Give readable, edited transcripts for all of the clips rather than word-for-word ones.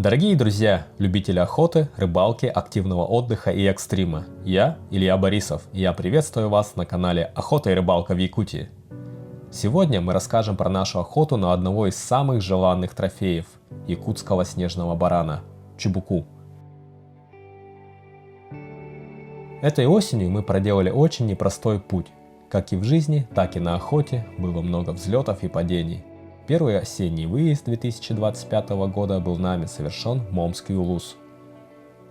Дорогие друзья, любители охоты, рыбалки, активного отдыха и экстрима, я Илья Борисов, и я приветствую вас на канале Охота и рыбалка в Якутии. Сегодня мы расскажем про нашу охоту на одного из самых желанных трофеев – якутского снежного барана – чубуку. Этой осенью мы проделали очень непростой путь. Как и в жизни, так и на охоте было много взлетов и падений. Первый осенний выезд 2025 года был нами совершен в Момский Улус.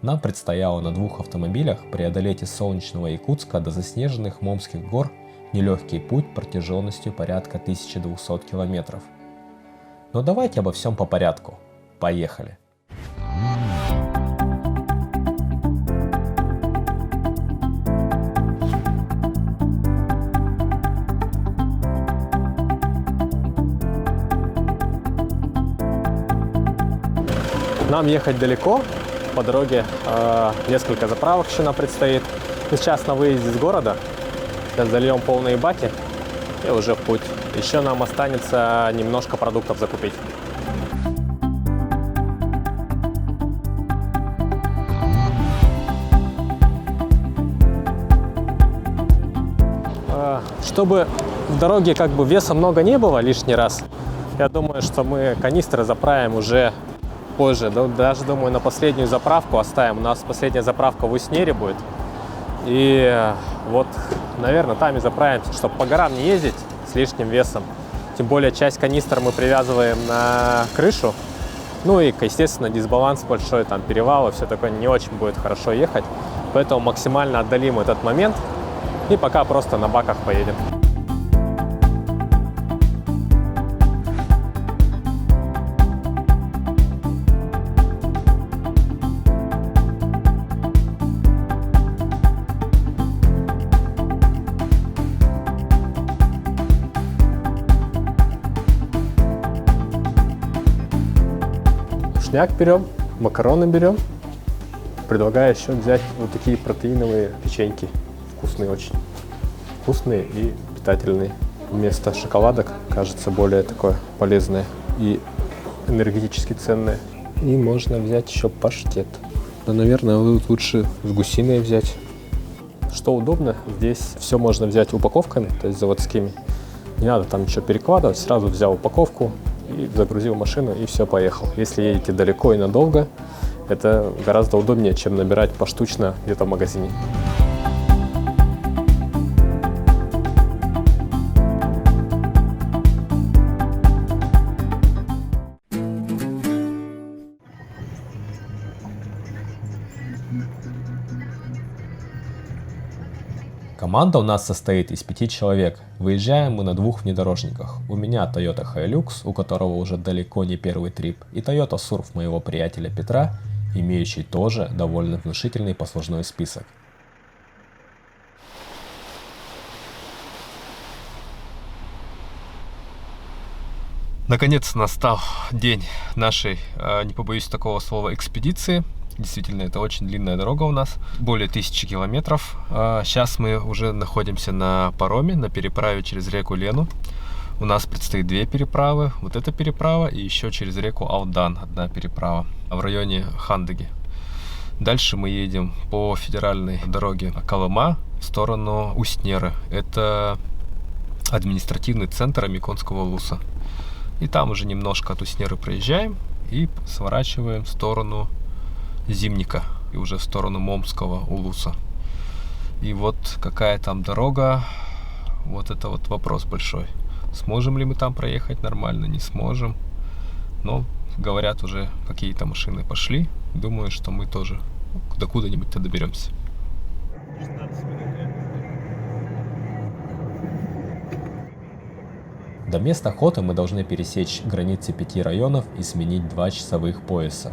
Нам предстояло на 2 автомобилях преодолеть из солнечного Якутска до заснеженных Момских гор нелегкий путь протяженностью порядка 1200 километров. Но давайте обо всем по порядку. Поехали! Нам ехать далеко, по дороге несколько заправок еще нам предстоит. Мы сейчас на выезде из города, сейчас зальем полные баки и уже в путь. Еще нам останется немножко продуктов закупить. Чтобы в дороге как бы веса много не было лишний раз, я думаю, что мы канистры заправим уже позже, даже думаю на последнюю заправку оставим. У нас последняя заправка в Уснере будет. И вот, наверное, там и заправимся, чтобы по горам не ездить с лишним весом. Тем более часть канистр мы привязываем на крышу. Ну и, естественно, дисбаланс большой, там перевалы, все такое не очень будет хорошо ехать. Поэтому максимально отдалим этот момент и пока просто на баках поедем. Шняк берем, макароны берем. Предлагаю еще взять вот такие протеиновые печеньки. Вкусные очень. Вкусные и питательные. Вместо шоколадок, кажется, более такое полезное и энергетически ценное. И можно взять еще паштет. Да, наверное, лучше с гусиной взять. Что удобно, здесь все можно взять упаковками, то есть заводскими. Не надо там ничего перекладывать, сразу взял упаковку и загрузил машину, и все, поехал. Если едете далеко и надолго, это гораздо удобнее, чем набирать поштучно где-то в магазине. Команда у нас состоит из 5 человек. Выезжаем мы на 2 внедорожниках. У меня Toyota Hilux, у которого уже далеко не первый трип, и Toyota Surf моего приятеля Петра, имеющий тоже довольно внушительный послужной список. Наконец настал день нашей, не побоюсь такого слова, экспедиции. Действительно, это очень длинная дорога у нас, более 1000 километров. Сейчас мы уже находимся на пароме, на переправе через реку Лену. У нас предстоит 2 переправы, вот эта переправа и еще через реку Алдан одна переправа в районе Хандаги. Дальше мы едем по федеральной дороге Колыма в сторону Уснеры. Это административный центр Амиконского улуса. И там уже немножко от Уснеры проезжаем и сворачиваем в сторону Зимника и уже в сторону Момского улуса. И вот какая там дорога, вот это вот вопрос большой. Сможем ли мы там проехать нормально, не сможем. Но говорят, уже какие-то машины пошли. Думаю, что мы тоже до куда-нибудь-то доберемся. 16 минут. До места охоты мы должны пересечь границы 5 районов и сменить 2 часовых пояса.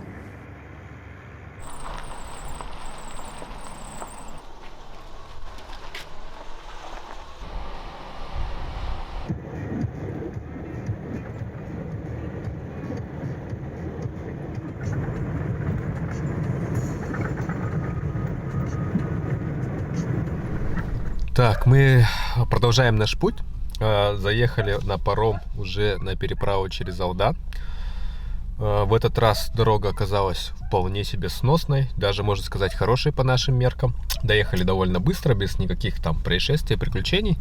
Так, мы продолжаем наш путь. Заехали на паром уже на переправу через Алдан. В этот раз дорога оказалась вполне себе сносной, даже, можно сказать, хорошей по нашим меркам. Доехали довольно быстро, без никаких там происшествий, приключений.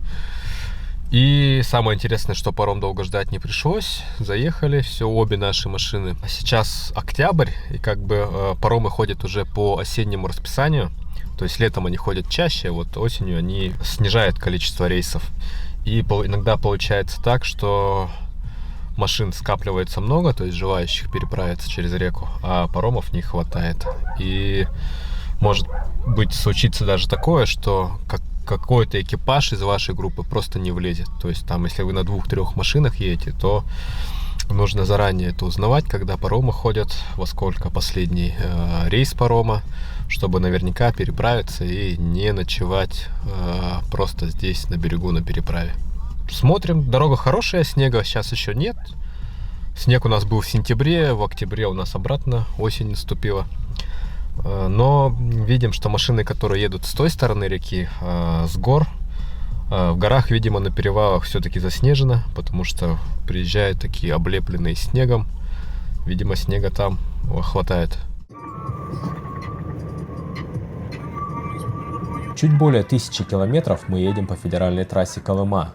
И самое интересное, что паром долго ждать не пришлось. Заехали, все, обе наши машины. Сейчас октябрь, и как бы паромы ходят уже по осеннему расписанию. То есть летом они ходят чаще, вот осенью они снижают количество рейсов. И иногда получается так, что машин скапливается много, то есть желающих переправиться через реку, а паромов не хватает. И может быть случиться даже такое, что какой-то экипаж из вашей группы просто не влезет. То есть там, если вы на 2-3 машинах едете, то нужно заранее это узнавать, когда паромы ходят, во сколько последний рейс парома, чтобы наверняка переправиться и не ночевать просто здесь на берегу на переправе. Смотрим, дорога хорошая, снега сейчас еще нет. Снег у нас был в сентябре, в октябре у нас обратно осень наступила. Но видим, что машины, которые едут с той стороны реки, с гор, в горах, видимо, на перевалах все-таки заснежено, потому что приезжают такие облепленные снегом. Видимо, снега там хватает. Чуть более 1000 километров мы едем по федеральной трассе Колыма.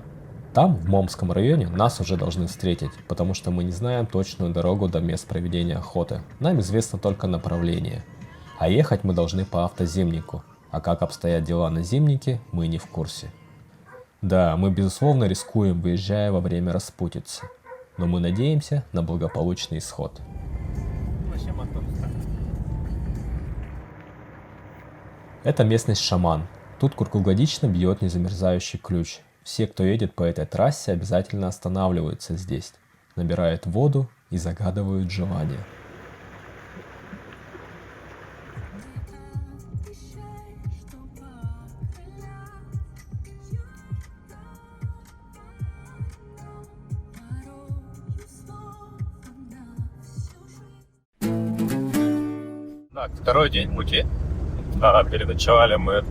Там, в Момском районе, нас уже должны встретить, потому что мы не знаем точную дорогу до мест проведения охоты. Нам известно только направление. А ехать мы должны по автозимнику. А как обстоят дела на зимнике, мы не в курсе. Да, мы безусловно рискуем, выезжая во время распутицы. Но мы надеемся на благополучный исход. Это местность Шаман. Тут круглогодично бьет незамерзающий ключ. Все, кто едет по этой трассе, обязательно останавливаются здесь, набирают воду и загадывают желания. Так, второй день пути. Переночевали мы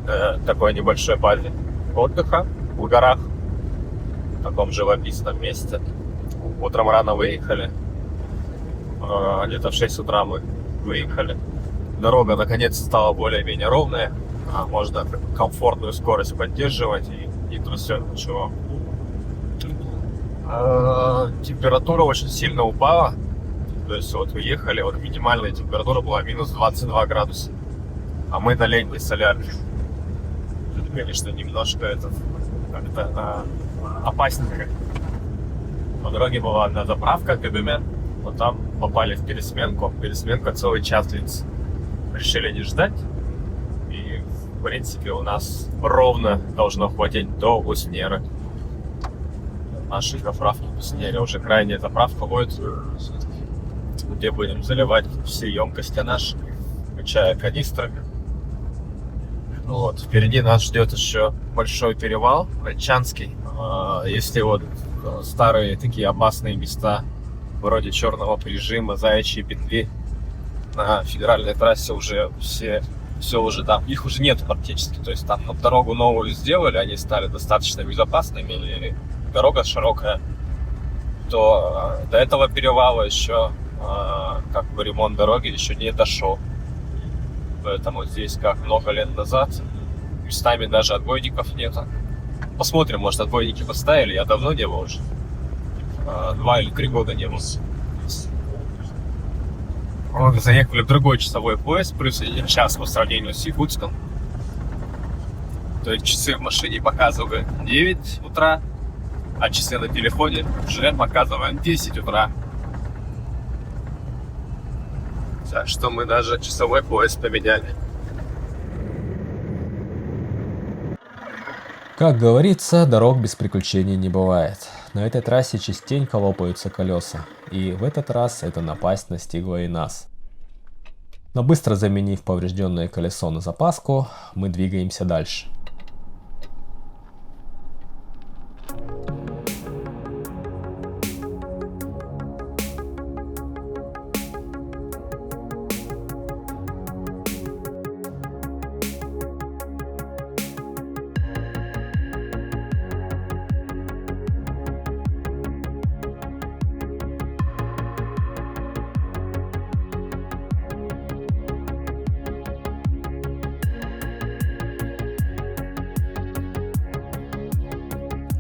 в такой небольшой базе отдыха в горах, в таком живописном месте. Утром рано выехали, где-то в 6 утра мы выехали. Дорога наконец стала более-менее ровная, можно комфортную скорость поддерживать и не трясет ничего. Температура очень сильно упала, то есть вот уехали, вот минимальная температура была минус 22 градуса, а мы на летней солярке. Конечно, немножко это как-то опасненько. По дороге была одна заправка, КБМ, вот там попали в пересменку. Пересменка целый час длится. Решили не ждать. И, в принципе, у нас ровно должно хватить до Уснеры. Наши заправки в Уснере уже крайняя заправка будет, где будем заливать все емкости наши, включая канистры. Вот, впереди нас ждет еще большой перевал, Ольчанский. Если вот старые такие опасные места, вроде Черного прижима, Заячьей петли, на федеральной трассе уже все уже там, их уже нет практически. То есть там дорогу новую сделали, они стали достаточно безопасными, и дорога широкая. То до этого перевала еще как бы ремонт дороги еще не дошел. Поэтому здесь, как много лет назад, местами даже отбойников нету. Посмотрим, может, отбойники поставили, я давно не был уже. 2 или 3 года не был. Вот, заехали в другой часовой пояс, плюс 1 час по сравнению с Якутском. То есть часы в машине показывают 9 утра, а часы на телефоне уже показывают 10 утра. Так что мы даже часовой пояс поменяли. Как говорится, дорог без приключений не бывает. На этой трассе частенько лопаются колеса, и в этот раз эта напасть настигла и нас. Но быстро заменив поврежденное колесо на запаску, мы двигаемся дальше.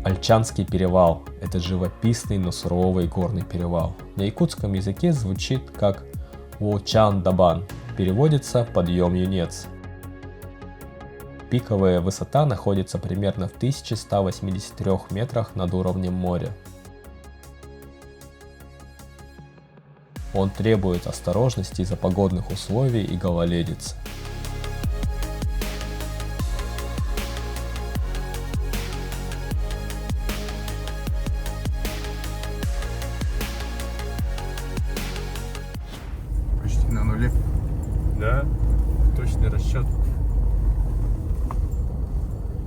Ольчанский перевал – это живописный, но суровый горный перевал. На якутском языке звучит как Волчан-Дабан, переводится «подъем юнец». Пиковая высота находится примерно в 1183 метрах над уровнем моря. Он требует осторожности из-за погодных условий и гололедицы. Почти на нуле. Да, точный расчет.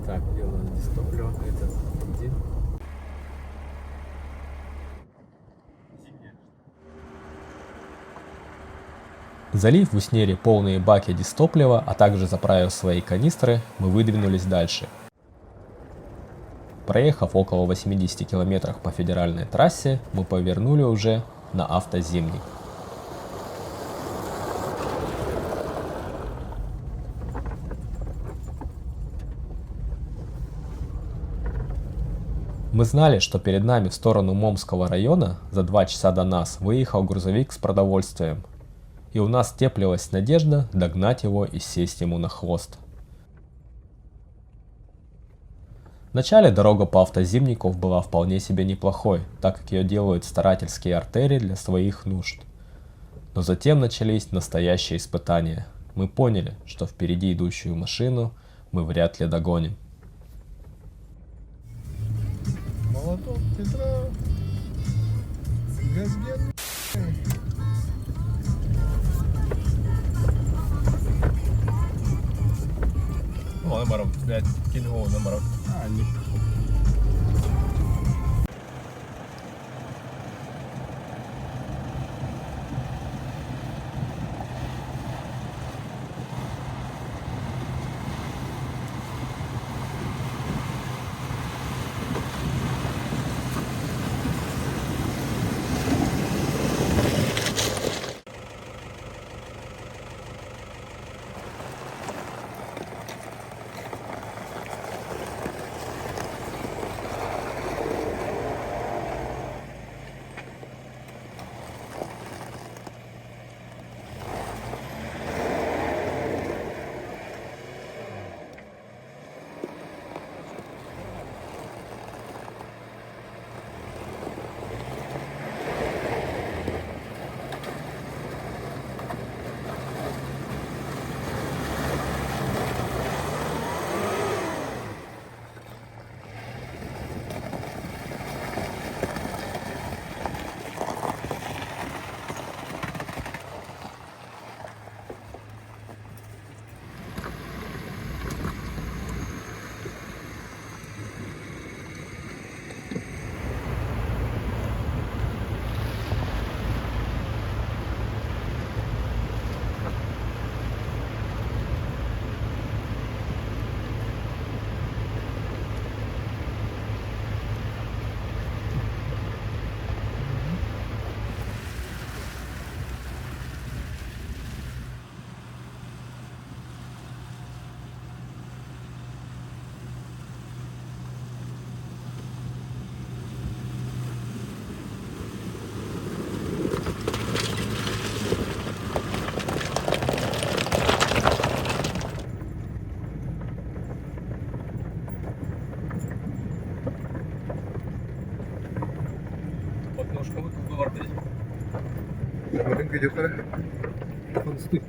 Так, где у нас здесь топливо? Это бензин. Залив в Уснере полные баки дистоплива, а также заправив свои канистры, мы выдвинулись дальше. Проехав около 80 километров по федеральной трассе, мы повернули уже на автозимник. Мы знали, что перед нами в сторону Момского района за 2 часа до нас выехал грузовик с продовольствием, и у нас теплилась надежда догнать его и сесть ему на хвост. Вначале дорога по автозимнику была вполне себе неплохой, так как ее делают старательские артерии для своих нужд. Но затем начались настоящие испытания. Мы поняли, что впереди идущую машину мы вряд ли догоним. Молоток Петра. Газген. Номером, блядь, кинь его номером. А, не. Подножка выкупила, блядь. Смотрим, идет вторая. Стой.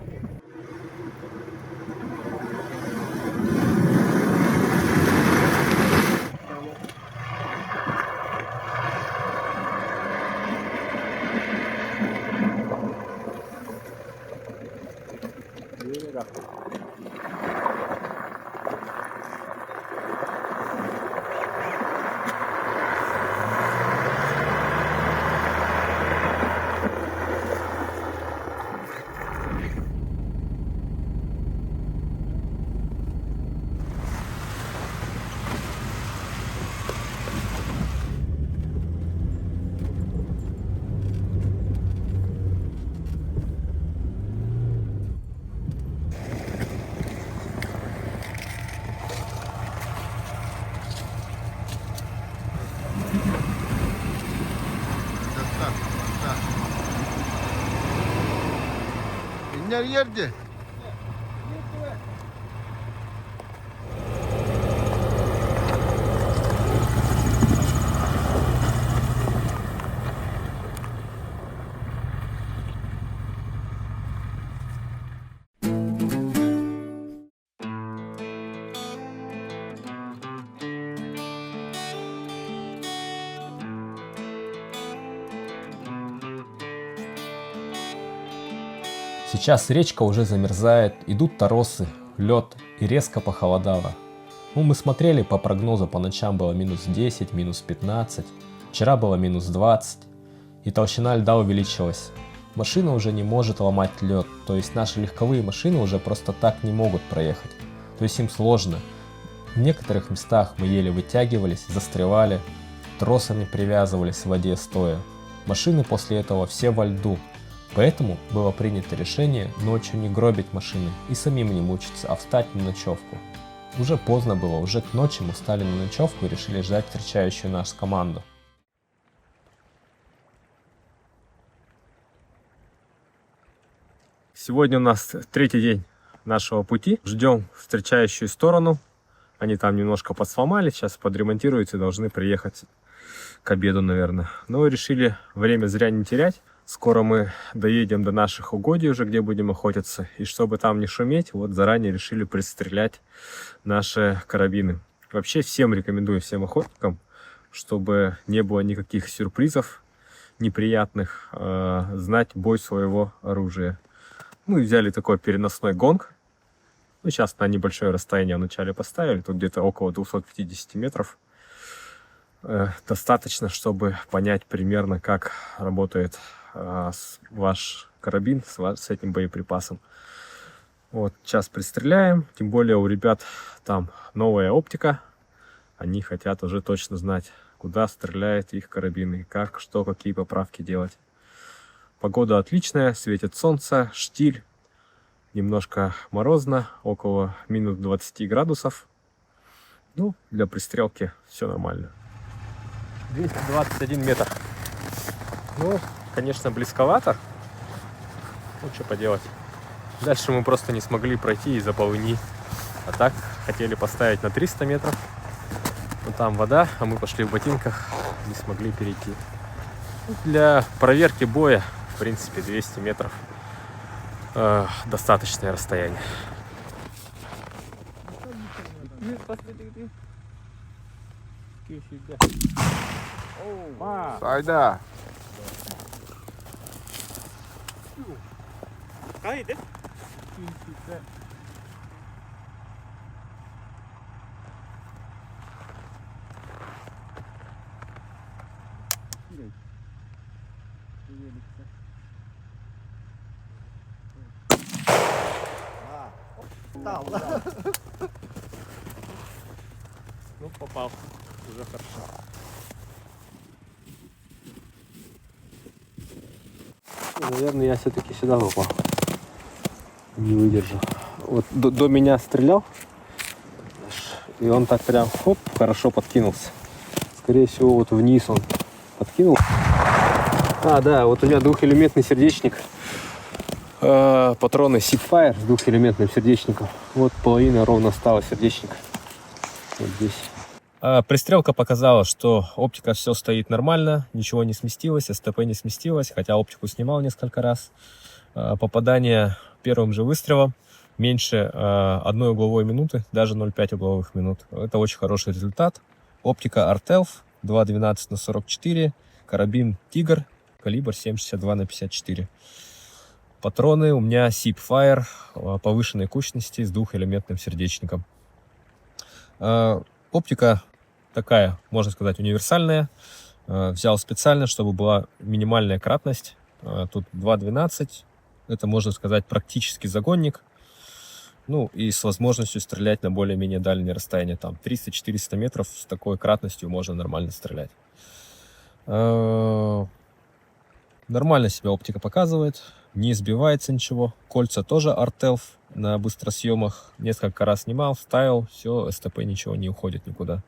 iner yerde. Сейчас речка уже замерзает, идут торосы, лед и резко похолодало. Мы смотрели по прогнозу, по ночам было минус 10, минус 15, вчера было минус 20, и толщина льда увеличилась. Машина уже не может ломать лед, то есть наши легковые машины уже просто так не могут проехать, то есть им сложно. В некоторых местах мы еле вытягивались, застревали, тросами привязывались в воде стоя. Машины после этого все во льду. Поэтому было принято решение ночью не гробить машины и самим не мучиться, а встать на ночевку. Уже поздно было, уже к ночи мы встали на ночевку и решили ждать встречающую нас команду. Сегодня у нас третий день нашего пути. Ждем встречающую сторону. Они там немножко подсломали, сейчас подремонтируются и должны приехать к обеду, наверное. Но решили время зря не терять. Скоро мы доедем до наших угодий уже, где будем охотиться. И чтобы там не шуметь, вот заранее решили пристрелять наши карабины. Вообще всем рекомендую, всем охотникам, чтобы не было никаких сюрпризов неприятных, знать бой своего оружия. Мы взяли такой переносной гонг. Ну, сейчас на небольшое расстояние вначале поставили, тут где-то около 250 метров. Достаточно, чтобы понять примерно, как работает ваш карабин с этим боеприпасом. Вот, сейчас пристреляем, тем более у ребят там новая оптика. Они хотят уже точно знать, куда стреляет их карабин и как, что, какие поправки делать. Погода отличная, светит солнце, штиль. Немножко морозно, около минус 20 градусов. Ну, для пристрелки все нормально. 221 метр. Ну, конечно, близковато. Ну, что поделать. Дальше мы просто не смогли пройти из-за полыни. А так, хотели поставить на 300 метров. Но там вода, а мы пошли в ботинках, не смогли перейти. Для проверки боя, в принципе, 200 метров. Достаточное расстояние. Sayda. Haydi. Ну, попал. Уже хорошо. Наверное, я все-таки сюда попал. Не выдержал. Вот до меня стрелял. И он так прям, хоп, хорошо подкинулся. Скорее всего, вот вниз он подкинул. А, да, вот у меня двухэлементный сердечник. Патроны Seedfire с двухэлементным сердечником. Вот половина ровно стала сердечника. Вот здесь. Пристрелка показала, что оптика все стоит нормально, ничего не сместилось, СТП не сместилось, хотя оптику снимал несколько раз. Попадание первым же выстрелом меньше 1 угловой минуты, даже 0,5 угловых минут. Это очень хороший результат. Оптика Artelf 2.12/44, карабин Tiger, калибр 7,62/54. Патроны у меня Seedfire повышенной кучности с двухэлементным сердечником. Оптика такая, можно сказать, универсальная. Взял специально, чтобы была минимальная кратность. Тут 2.12. Это, можно сказать, практически загонник. Ну и с возможностью стрелять на более-менее дальние расстояния. Там 300-400 метров с такой кратностью можно нормально стрелять. Нормально себя оптика показывает. Не сбивается ничего. Кольца тоже Artelf на быстросъемах. Несколько раз снимал, ставил. Все, СТП ничего не уходит никуда.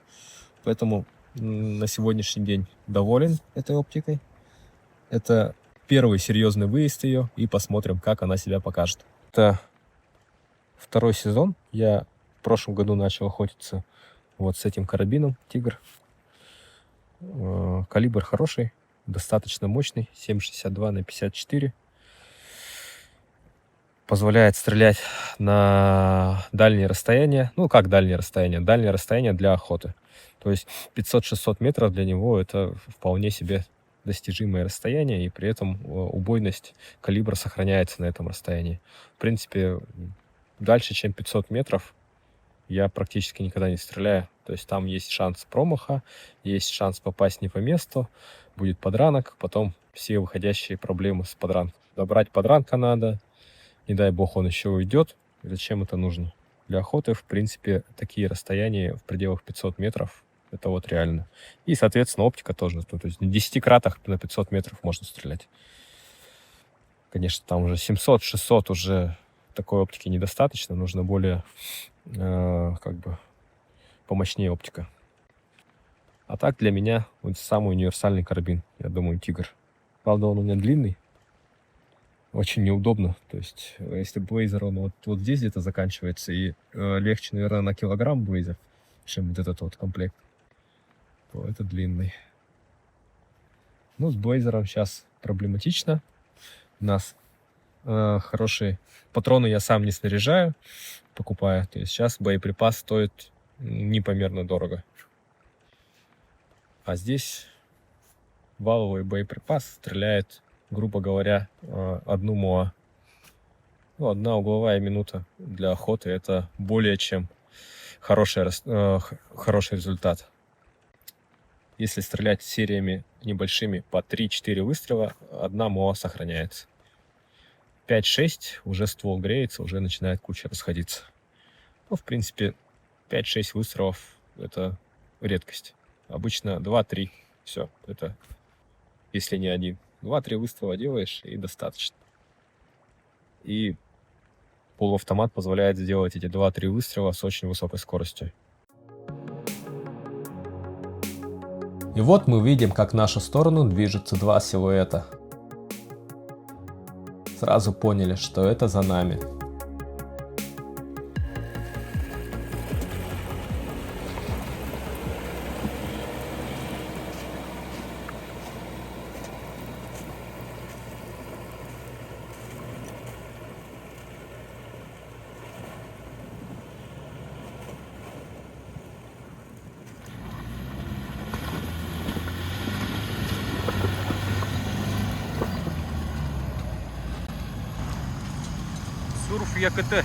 Поэтому на сегодняшний день доволен этой оптикой. Это первый серьезный выезд ее и посмотрим, как она себя покажет. Это второй сезон. Я в прошлом году начал охотиться вот с этим карабином «Тигр». Калибр хороший, достаточно мощный, 7,62 на 54. Позволяет стрелять на дальние расстояния. Ну, как дальние расстояния? Дальние расстояния для охоты. То есть 500-600 метров для него это вполне себе достижимое расстояние, и при этом убойность калибра сохраняется на этом расстоянии. В принципе, дальше, чем 500 метров, я практически никогда не стреляю. То есть там есть шанс промаха, есть шанс попасть не по месту, будет подранок, потом все выходящие проблемы с подранком. Добрать подранка надо, не дай бог он еще уйдет. Зачем это нужно? Для охоты, в принципе, такие расстояния в пределах 500 метров, это вот реально. И, соответственно, оптика тоже. То есть на 10 кратах на 500 метров можно стрелять. Конечно, там уже 700-600 уже такой оптики недостаточно. Нужно более, как бы, помощнее оптика. А так для меня вот самый универсальный карабин, я думаю, «Тигр». Правда, он у меня длинный. Очень неудобно. То есть, если блейзер, он вот здесь где-то заканчивается, и легче, наверное, на килограмм блейзер, чем вот этот вот комплект, то это длинный. Ну, с блейзером сейчас проблематично. У нас хорошие патроны я сам не снаряжаю, покупаю. То есть сейчас боеприпас стоит непомерно дорого. А здесь валовый боеприпас стреляет, грубо говоря, одну МОА. Ну, одна угловая минута для охоты — это более чем хороший результат. Если стрелять сериями небольшими по 3-4 выстрела, одна МОА сохраняется. 5-6 уже ствол греется, уже начинает куча расходиться. Ну, в принципе, 5-6 выстрелов — это редкость. Обычно 2-3. Все, это если не один. 2-3 выстрела делаешь, и достаточно. И полуавтомат позволяет сделать эти 2-3 выстрела с очень высокой скоростью. И вот мы видим, как в нашу сторону движутся два силуэта. Сразу поняли, что это за нами. Сурф ЯКТ.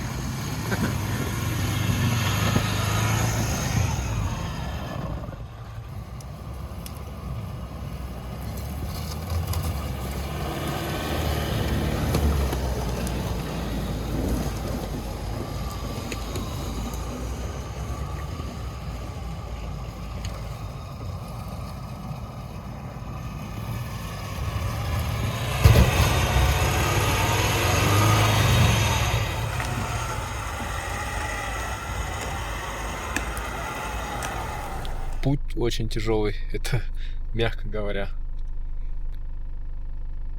Путь очень тяжелый, это мягко говоря.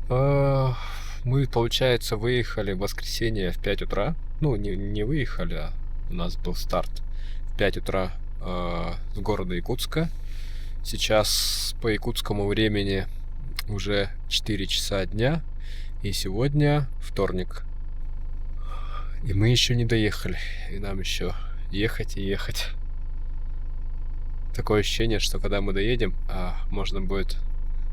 Мы, получается, выехали в воскресенье в 5 утра. Ну, не выехали, а у нас был старт в 5 утра с города Якутска. Сейчас по якутскому времени уже 4 часа дня. И сегодня вторник. И мы еще не доехали. И нам еще ехать и ехать. Такое ощущение, что когда мы доедем, можно будет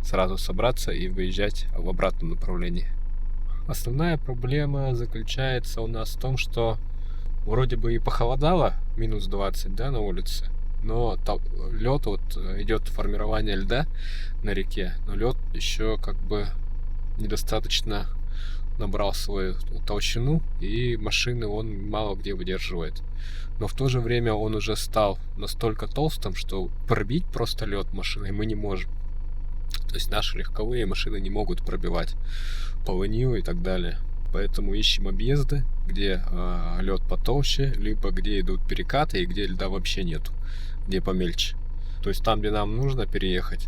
сразу собраться и выезжать в обратном направлении. Основная проблема заключается у нас в том, что вроде бы и похолодало, минус 20, да, на улице, но лед, вот идет формирование льда на реке, но лед еще как бы недостаточно набрал свою толщину, и машины он мало где выдерживает. Но в то же время он уже стал настолько толстым, что пробить просто лед машиной мы не можем. То есть наши легковые машины не могут пробивать полынью и так далее. Поэтому ищем объезды, где лед потолще, либо где идут перекаты и где льда вообще нету, где помельче. То есть там, где нам нужно переехать,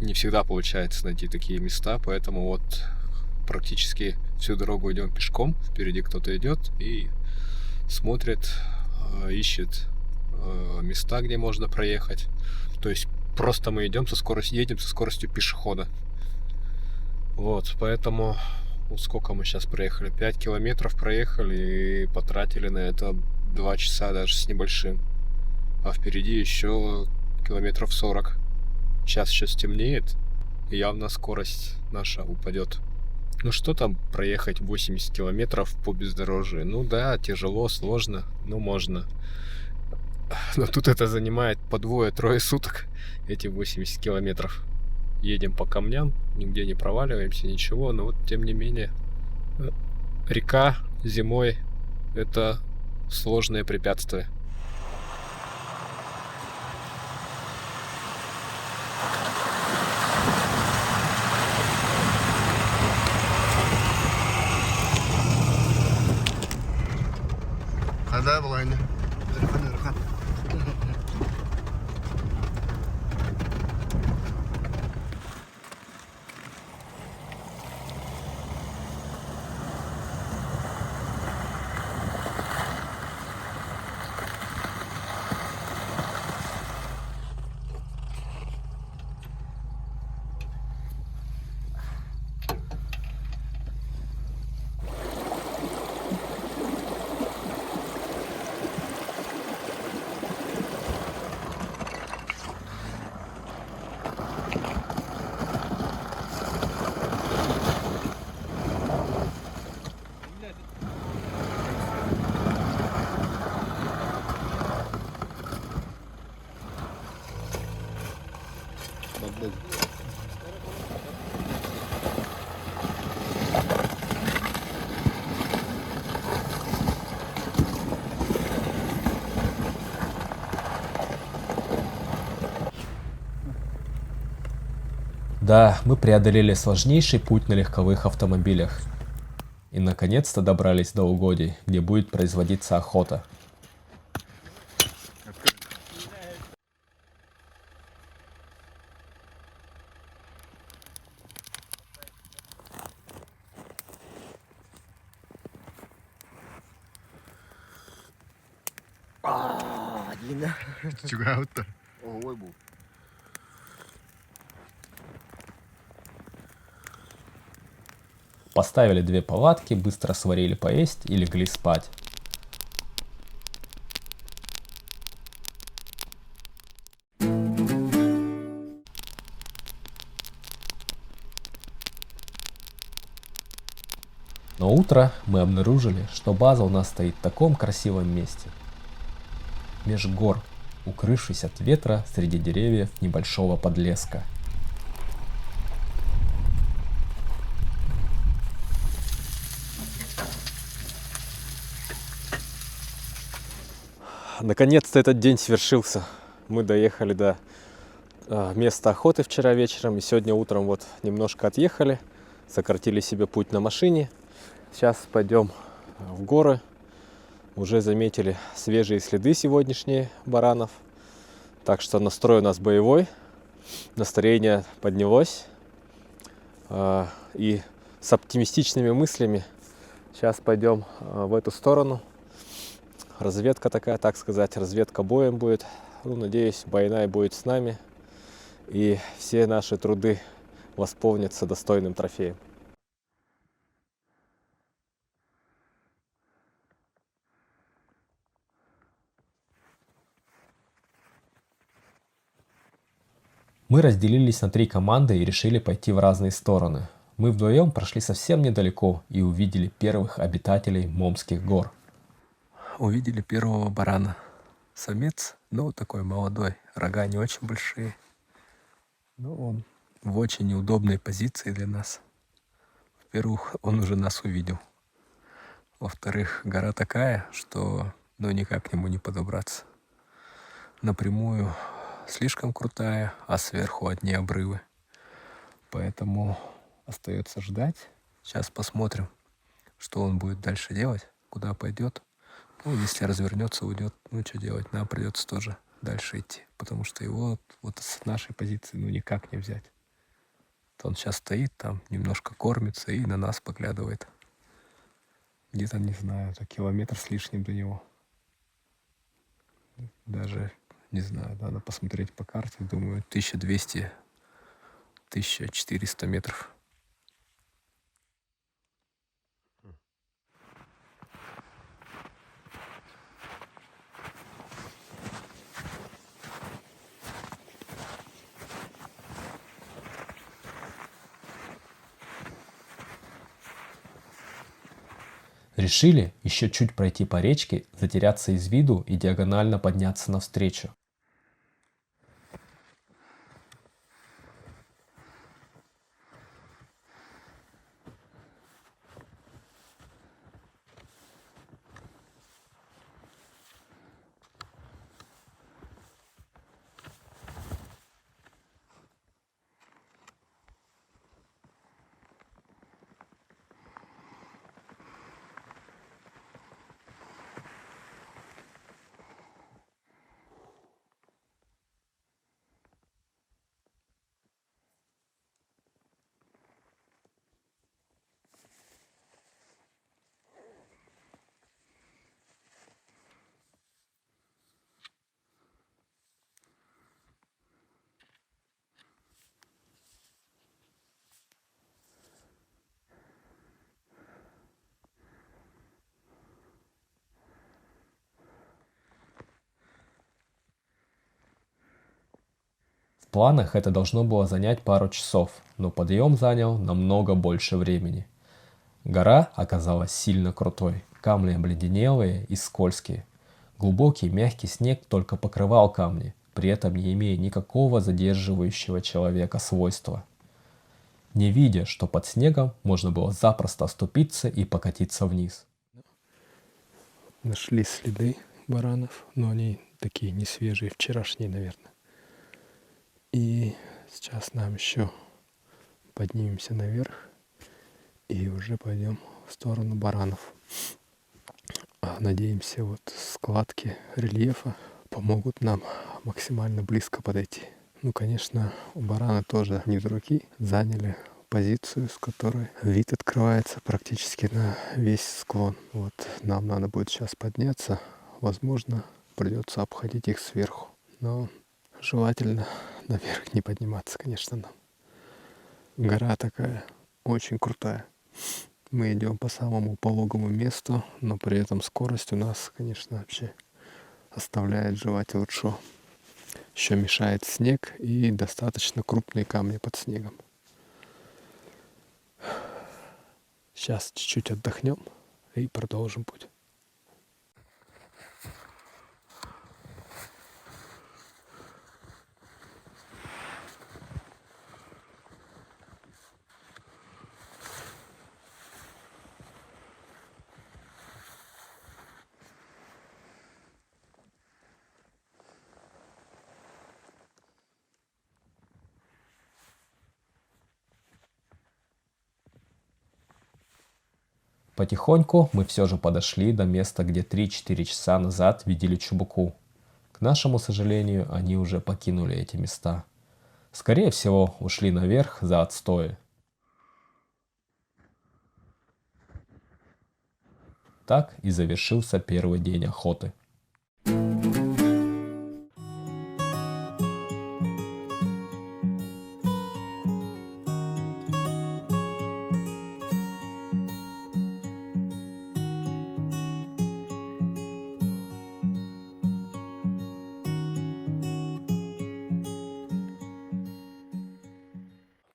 не всегда получается найти такие места, поэтому вот практически всю дорогу идем пешком. Впереди кто-то идет и смотрит, ищет места, где можно проехать. То есть просто мы едем едем со скоростью пешехода. Вот, поэтому сколько мы сейчас проехали? 5 километров проехали и потратили на это 2 часа даже с небольшим. А впереди еще километров 40. Сейчас еще стемнеет, и явно скорость наша упадет. Ну что там проехать 80 километров по бездорожью? Ну да, тяжело, сложно, но можно. Но тут это занимает по 2-3 суток, эти 80 километров. Едем по камням, нигде не проваливаемся, ничего, но вот тем не менее. Река зимой — это сложное препятствие. هذا بغى هنا رخان. Да, мы преодолели сложнейший путь на легковых автомобилях. И наконец-то добрались до угодий, где будет производиться охота. Чуга утта. Поставили 2 палатки, быстро сварили поесть и легли спать. На утро мы обнаружили, что база у нас стоит в таком красивом месте. Меж гор, укрывшись от ветра среди деревьев небольшого подлеска. Наконец-то этот день свершился. Мы доехали до места охоты вчера вечером, и сегодня утром вот немножко отъехали, сократили себе путь на машине. Сейчас пойдем в горы. Уже заметили свежие следы сегодняшние баранов. Так что настрой у нас боевой, настроение поднялось. И с оптимистичными мыслями сейчас пойдем в эту сторону. Разведка такая, так сказать, разведка боем будет. Ну, надеюсь, Байнай будет с нами, и все наши труды восполнятся достойным трофеем. Мы разделились на 3 команды и решили пойти в разные стороны. Мы вдвоем прошли совсем недалеко и увидели первых обитателей Момских гор. Увидели первого барана. Самец, ну такой молодой, рога не очень большие. Но он в очень неудобной позиции для нас. Во-первых, он уже нас увидел. Во-вторых, гора такая, что ну никак к нему не подобраться. Напрямую слишком крутая, а сверху одни обрывы. Поэтому остается ждать. Сейчас посмотрим, что он будет дальше делать, куда пойдет. Ну, если развернется, уйдет, ну, что делать, нам придется тоже дальше идти, потому что его вот с нашей позиции, ну, никак не взять. Он сейчас стоит там, немножко кормится и на нас поглядывает. Где-то, не знаю, это километр с лишним до него. Даже, не знаю, надо посмотреть по карте. Думаю, 1200-1400 метров. Решили еще чуть пройти по речке, затеряться из виду и диагонально подняться навстречу. В планах это должно было занять пару часов, но подъем занял намного больше времени. Гора оказалась сильно крутой, камни обледенелые и скользкие. Глубокий мягкий снег только покрывал камни, при этом не имея никакого задерживающего человека свойства. Не видя, что под снегом можно было запросто оступиться и покатиться вниз. Нашли следы баранов, но они такие не свежие, вчерашние, наверное. И сейчас нам еще поднимемся наверх и уже пойдем в сторону баранов. Надеемся, вот складки рельефа помогут нам максимально близко подойти. Ну, конечно, у барана тоже не дураки. Заняли позицию, с которой вид открывается практически на весь склон. Вот нам надо будет сейчас подняться. Возможно, придется обходить их сверху. Но желательно наверх не подниматься, конечно, нам. Гора такая очень крутая. Мы идем по самому пологому месту, но при этом скорость у нас, конечно, вообще оставляет желать лучшего. Еще мешает снег и достаточно крупные камни под снегом. Сейчас чуть-чуть отдохнем и продолжим путь. Потихоньку мы все же подошли до места, где 3-4 часа назад видели Чубуку. К нашему сожалению, они уже покинули эти места. Скорее всего, ушли наверх за отстои. Так и завершился первый день охоты.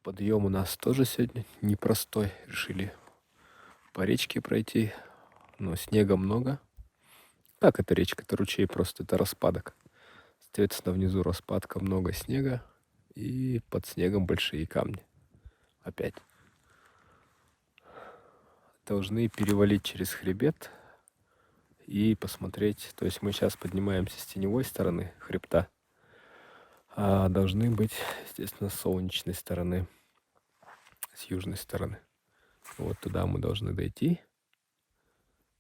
Подъем у нас тоже сегодня непростой. Решили по речке пройти, но снега много. Как это речка? Это ручей просто, это распадок. Соответственно, внизу распадка, много снега, и под снегом большие камни. Опять. Должны перевалить через хребет и посмотреть. То есть мы сейчас поднимаемся с теневой стороны хребта, а должны быть, естественно, с солнечной стороны, с южной стороны. Вот туда мы должны дойти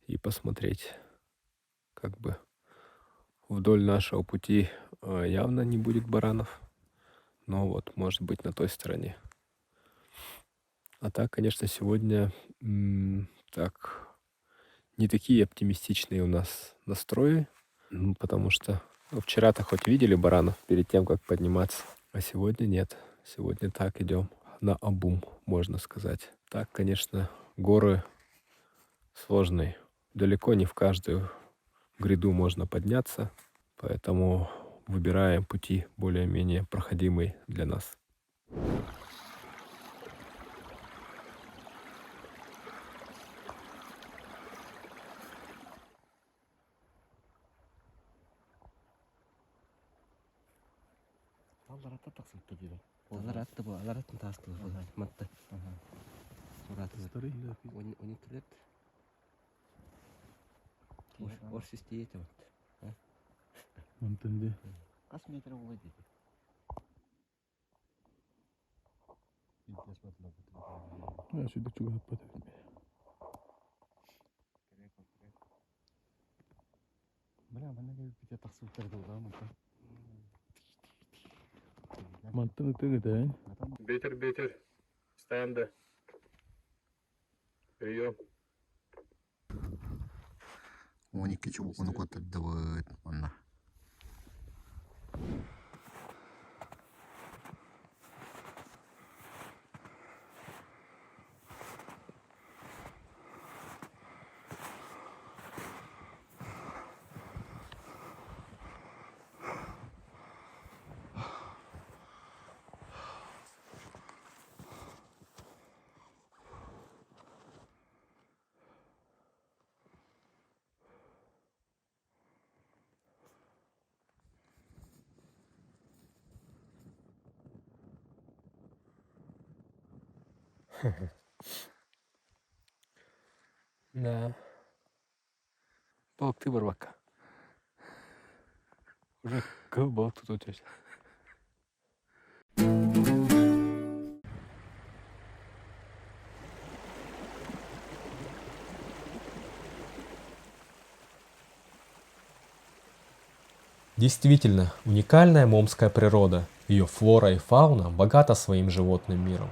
и посмотреть. Как бы вдоль нашего пути явно не будет баранов, но вот может быть на той стороне. А так, конечно, сегодня так не такие оптимистичные у нас настрои, потому что вчера-то хоть видели баранов перед тем, как подниматься, а сегодня нет. Сегодня так идем на обум, можно сказать. Так, конечно, горы сложные. Далеко не в каждую гряду можно подняться, поэтому выбираем пути более-менее проходимые для нас. Алларатта тақсып тұр. Алларатта бұл, аллараттың тасты бұл. Матты. Сураты. Оны түрет. Орс істейті вот. Мантынды. Қас метр олай дейді. Сюда чуга потом. Бля, бана келіп тақсып тұрды ғой мантын. Мантын тыгыдын. Ветер. Стенды. Прием. 12 чубук оны көтөрдүбүт онна. Да. Балык ты барбака. Уже кыл балык тут өтөсү. Действительно, уникальная момская природа. Ее флора и фауна богата своим животным миром.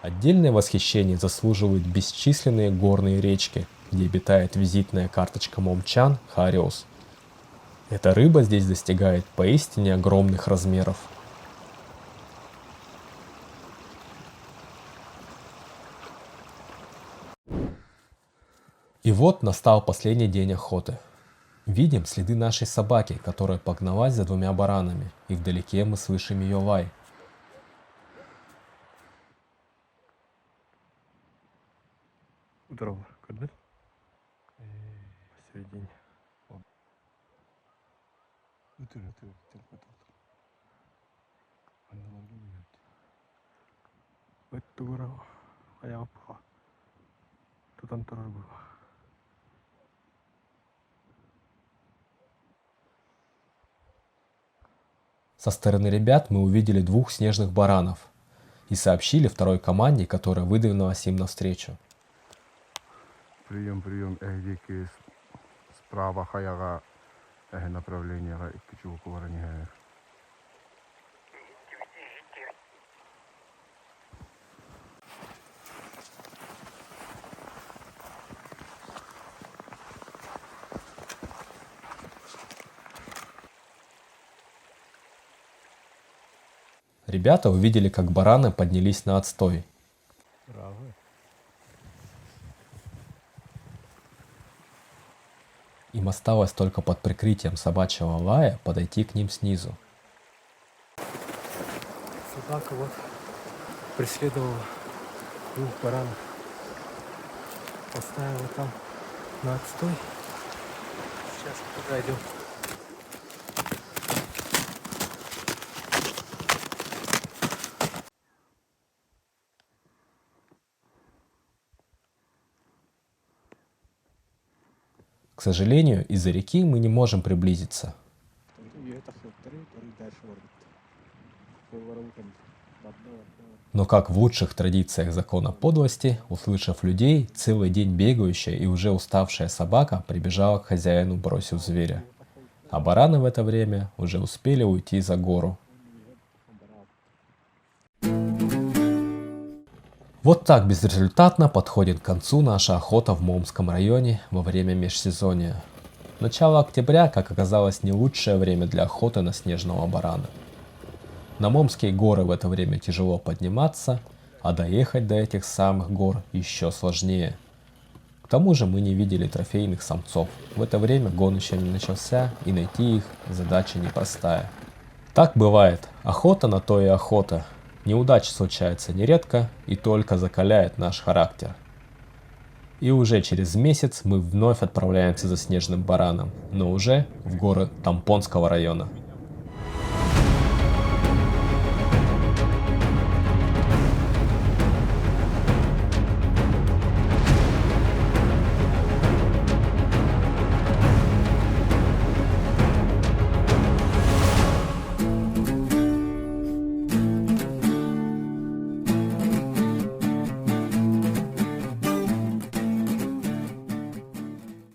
Отдельное восхищение заслуживают бесчисленные горные речки, где обитает визитная карточка момчан хариус. Эта рыба здесь достигает поистине огромных размеров. И вот настал последний день охоты. Видим следы нашей собаки, которая погналась за 2 баранами, и вдалеке мы слышим ее лай. Здорово, көрдің? Посередине. Өтір. Өтті көрау. Аяғы бұға. Тұтан тұрар бұға. Со стороны ребят мы увидели 2 снежных баранов и сообщили второй команде, которая выдвинулась им навстречу. Прием, эдики справа хаяга направление к чуваку вороне. Ребята увидели, как бараны поднялись на отстой. Им осталось только под прикрытием собачьего лая подойти к ним снизу. Собака вот преследовала 2 баранов. Поставила там на отстой. Сейчас мы туда идем. К сожалению, из-за реки мы не можем приблизиться. Но как в лучших традициях закона подлости, услышав людей, целый день бегающая и уже уставшая собака прибежала к хозяину, бросив зверя. А бараны в это время уже успели уйти за гору. Вот так безрезультатно подходит к концу наша охота в Момском районе во время межсезонья. Начало октября, как оказалось, не лучшее время для охоты на снежного барана. На Момские горы в это время тяжело подниматься, а доехать до этих самых гор еще сложнее. К тому же мы не видели трофейных самцов. В это время гон еще не начался, и найти их задача непростая. Так бывает. Охота на то и охота. Неудача случается нередко и только закаляет наш характер. И уже через месяц мы вновь отправляемся за снежным бараном, но уже в горы Тампонского района.